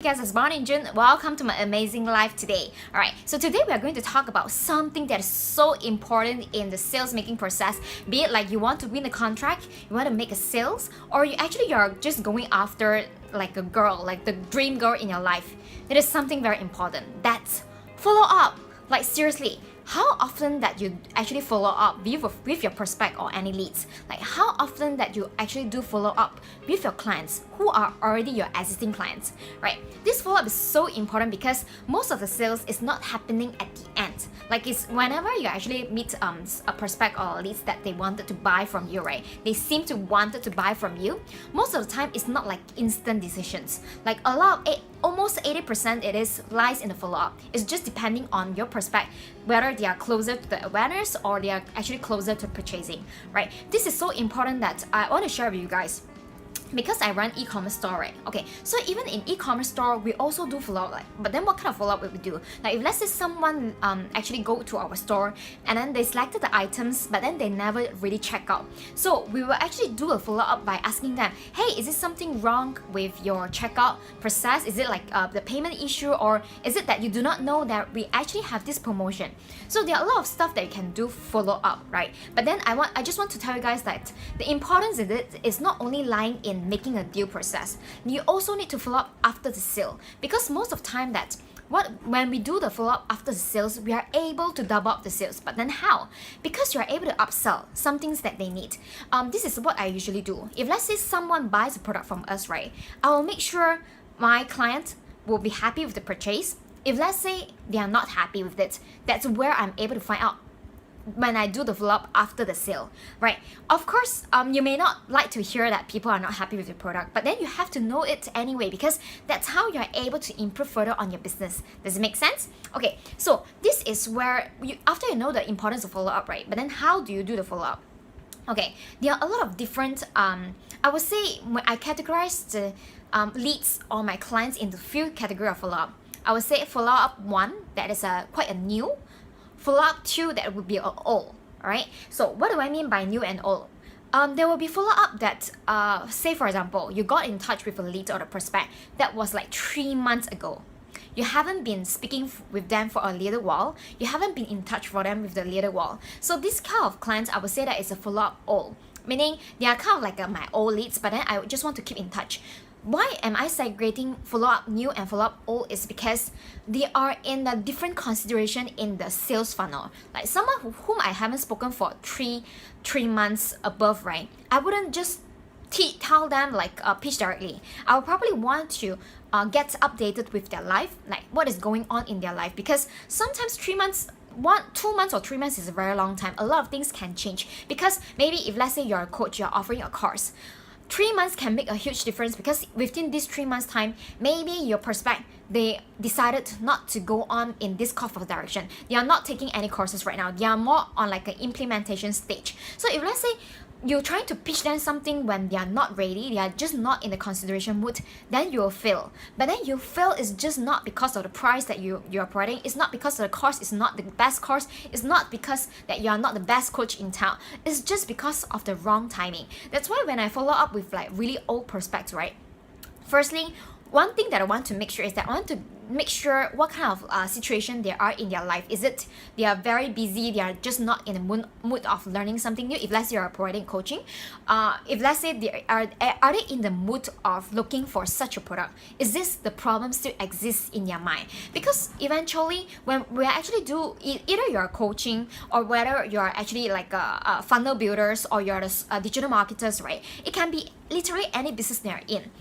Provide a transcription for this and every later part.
guys, it's Bonnie and June. Welcome to my amazing life today. Alright, so today we are going to talk about something that is so important in the sales making process. Be it like you want to win a contract, you want to make a sales, or you're just going after like a girl, like the dream girl in your life. It is something very important. That's follow up. Like seriously, how often that you actually follow up with your prospect or any leads? Like how often that you actually do follow up with your clients who are already your existing clients, right? This follow up is so important because most of the sales is not happening at the end. Like it's whenever you actually meet a prospect or leads that they wanted to buy from you, right? They seem to wanted to buy from you. Most of the time, it's not like instant decisions. Like almost 80% it is lies in the follow up. It's just depending on your prospect, whether they are closer to the awareness or they are actually closer to purchasing, right? This is so important that I want to share with you guys. Because I run e-commerce store, right? Okay, so even in e-commerce store, we also do follow-up. Like, but then what kind of follow-up will we do? Like if let's say someone actually go to our store and then they selected the items, but then they never really check out. So we will actually do a follow-up by asking them, hey, is it something wrong with your checkout process? Is it like the payment issue, or is it that you do not know that we actually have this promotion? So there are a lot of stuff that you can do follow-up, right? But then I just want to tell you guys that the importance of it is not only lying in making a deal process. You also need to follow up after the sale, because most of the time that when we do the follow-up after the sales, we are able to double up the sales. But then how? Because you are able to upsell some things that they need. This is what I usually do. If let's say someone buys a product from us, right, I will make sure my client will be happy with the purchase. If let's say they are not happy with it, that's where I'm able to find out when I do the follow-up after the sale, right? Of course, you may not like to hear that people are not happy with your product, but then you have to know it anyway, because that's how you're able to improve further on your business. Does it make sense? Okay, so this is where after you know the importance of follow-up, right? But then how do you do the follow-up? Okay, there are a lot of different, I would say when I categorize the leads or my clients into few category of follow-up. I would say follow-up 1, that is quite a new. Follow-up 2, that would be an old, alright? So what do I mean by new and old? There will be follow-up that, say for example, you got in touch with a lead or a prospect that was like 3 months ago. You haven't been speaking with them for a little while. You haven't been in touch for them with the little while. So this kind of clients, I would say that is a follow-up old. Meaning they are kind of like my old leads, but then I just want to keep in touch. Why am I segregating follow-up new and follow-up old is because they are in a different consideration in the sales funnel. Like someone whom I haven't spoken for three months above, right? I wouldn't just tell them like pitch directly. I would probably want to get updated with their life, like what is going on in their life, because sometimes 3 months 2 months or 3 months is a very long time. A lot of things can change, because maybe if let's say you're a coach, you're offering a course, 3 months can make a huge difference, because within this 3 months time, maybe your prospect, they decided not to go on in this course of direction. They are not taking any courses right now. They are more on like an implementation stage. So if let's say you're trying to pitch them something when they are not ready, they are just not in the consideration mood, then you will fail. But then you fail is just not because of the price that you're providing. It's not because the course is not the best course. It's not because that you are not the best coach in town. It's just because of the wrong timing. That's why when I follow up with like really old prospects, right? Firstly, one thing that I want to make sure is that I want to make sure what kind of situation they are in their life. Is it they are very busy, they are just not in the mood of learning something new? If let's say you are providing coaching, if let's say they are they in the mood of looking for such a product? Is this the problem still exists in their mind? Because eventually when we actually do either you're coaching or whether you're actually like a funnel builders or you're the digital marketers, right? It can be literally any business they're in.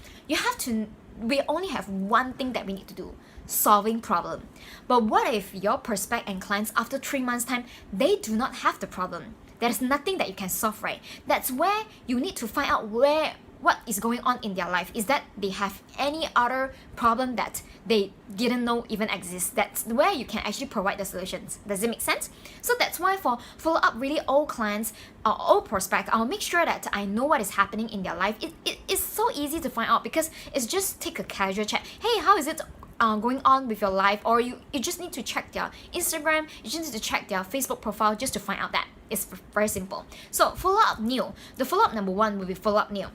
We only have one thing that we need to do: solving problem. But what if your prospect and clients after 3 months time, they do not have the problem? There's nothing that you can solve, right? That's where you need to find out what is going on in their life. Is that they have any other problem that they didn't know even exists? That's where you can actually provide the solutions. Does it make sense? So that's why for follow up really old clients or old prospect, I'll make sure that I know what is happening in their life. It is so easy to find out, because it's just take a casual chat. Hey, how is it going on with your life? Or you just need to check their Instagram, you just need to check their Facebook profile just to find out that. It's very simple. So follow up new. The follow up number 1 will be follow up new.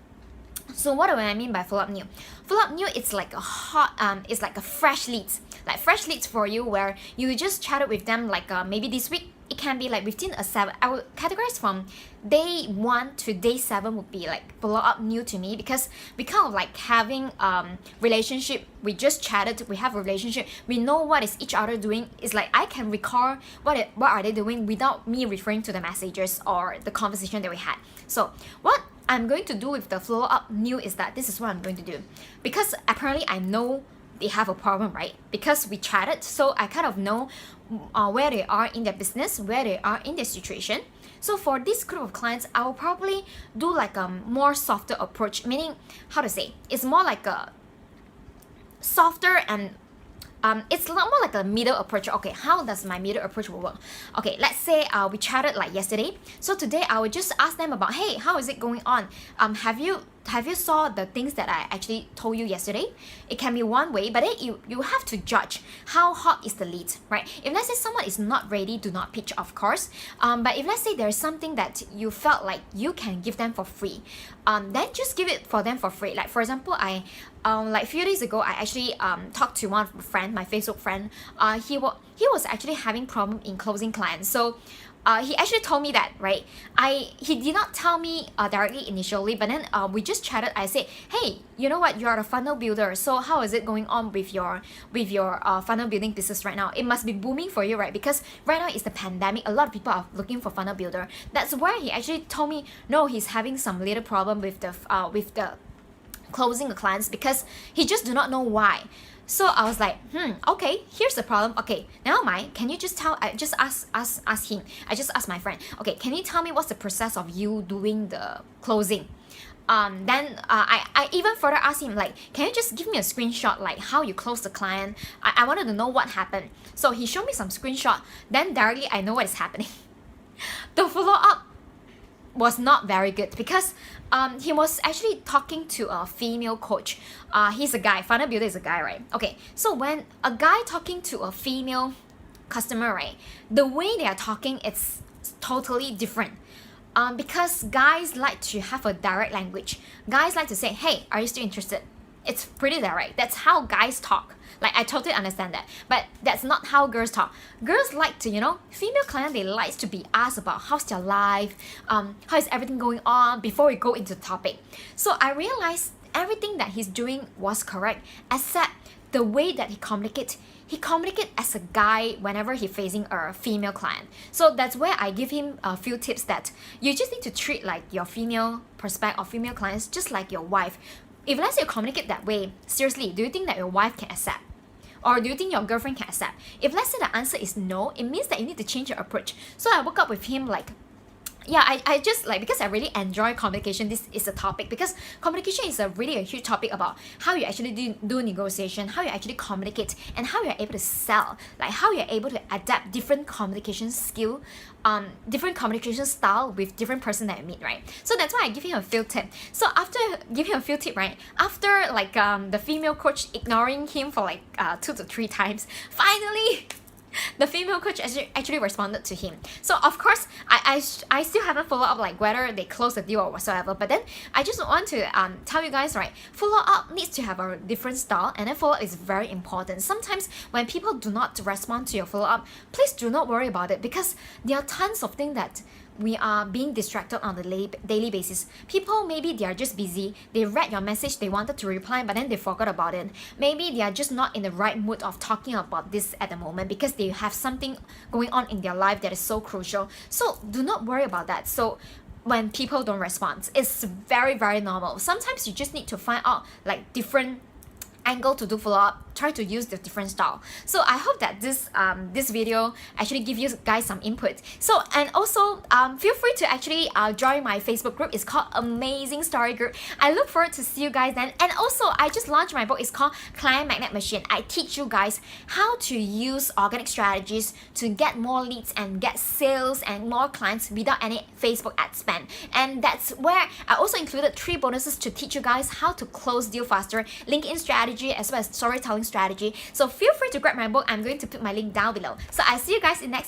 So what do I mean by follow up new? Follow up new, it's like a it's like a fresh leads, like fresh leads for you, where you just chatted with them like maybe this week. It can be like within a 7. I would categorize from day 1 to day 7 would be like follow up new to me, because we kind of like having relationship. We just chatted, we have a relationship, we know what is each other doing. It's like I can recall what are they doing without me referring to the messages or the conversation that we had. So what I'm going to do with the follow up new is that this is what I'm going to do, because apparently I know they have a problem, right? Because we chatted, so I kind of know where they are in their business, where they are in their situation. So for this group of clients, I will probably do like a more softer approach, meaning, how to say, it's more like a softer and it's a lot more like a middle approach. Okay, how does my middle approach work? Okay, let's say we chatted like yesterday. So today I will just ask them about, hey, how is it going on? Have you saw the things that I actually told you yesterday? It can be one way, but then you have to judge how hot is the lead, right? If let's say someone is not ready, do not pitch, of course. But if let's say there's something that you felt like you can give them for free, then just give it for them for free. Like for example, I like a few days ago, I actually talked to one friend, my Facebook friend. He was actually having problem in closing clients. So he actually told me that, right? He did not tell me directly initially, but then we just chatted. I said, hey, you know what? You are a funnel builder. So how is it going on with your funnel building business right now? It must be booming for you, right? Because right now it's the pandemic. A lot of people are looking for funnel builder. That's where he actually told me, no, he's having some little problem with the closing the clients, because he just do not know why. So I was like, okay, here's the problem. Okay, never mind. Can you just tell? I just ask him. I just asked my friend. Okay, can you tell me what's the process of you doing the closing? Then I even further asked him, like, can you just give me a screenshot, like how you close the client? I wanted to know what happened. So he showed me some screenshot. Then directly I know what is happening. The follow up was not very good, because he was actually talking to a female coach. He's a guy. Funnel builder is a guy, right? Okay, so when a guy talking to a female customer, right, the way they are talking, it's totally different. Because guys like to have a direct language. Guys like to say, hey, are you still interested? It's pretty direct. That's how guys talk. Like, I totally understand that. But that's not how girls talk. Girls like to, female client, they like to be asked about how's their life, how is everything going on before we go into the topic. So I realized everything that he's doing was correct, except the way that he communicates. He communicates as a guy whenever he's facing a female client. So that's where I give him a few tips that you just need to treat like your female prospect or female clients just like your wife. If let's say you communicate that way, seriously, do you think that your wife can accept? Or do you think your girlfriend can accept? If let's say the answer is no, it means that you need to change your approach. So I woke up with him like, yeah, I just like, because I really enjoy communication, this is a topic, because communication is really a huge topic about how you actually do negotiation, how you actually communicate, and how you're able to sell, like how you're able to adapt different communication skill, different communication style with different person that you meet, right? So that's why I give him a few tip. So after giving him a few tip, right, after like the female coach ignoring him for like 2 to 3 times, finally the female coach actually responded to him. So of course I still haven't followed up like whether they closed the deal or whatsoever, but then I just want to tell you guys, right, follow up needs to have a different style, and then follow up is very important. Sometimes when people do not respond to your follow up, please do not worry about it, because there are tons of things that we are being distracted on the daily basis. People, maybe they are just busy, they read your message, they wanted to reply, but then they forgot about it. Maybe they are just not in the right mood of talking about this at the moment, because they have something going on in their life that is so crucial. So do not worry about that. So when people don't respond, it's very, very normal. Sometimes you just need to find out like different angle to do follow-up, try to use the different style. So I hope that this video actually give you guys some input. So, and also feel free to actually join my Facebook group. It's called AMazingStory group. I look forward to see you guys then. And also I just launched my book. It's called Client Magnet Machine. I teach you guys how to use organic strategies to get more leads and get sales and more clients without any Facebook ad spend. And that's where I also included 3 bonuses to teach you guys how to close deal faster, LinkedIn strategy, as well as storytelling strategy. So feel free to grab my book. I'm going to put my link down below. So I'll see you guys in next video.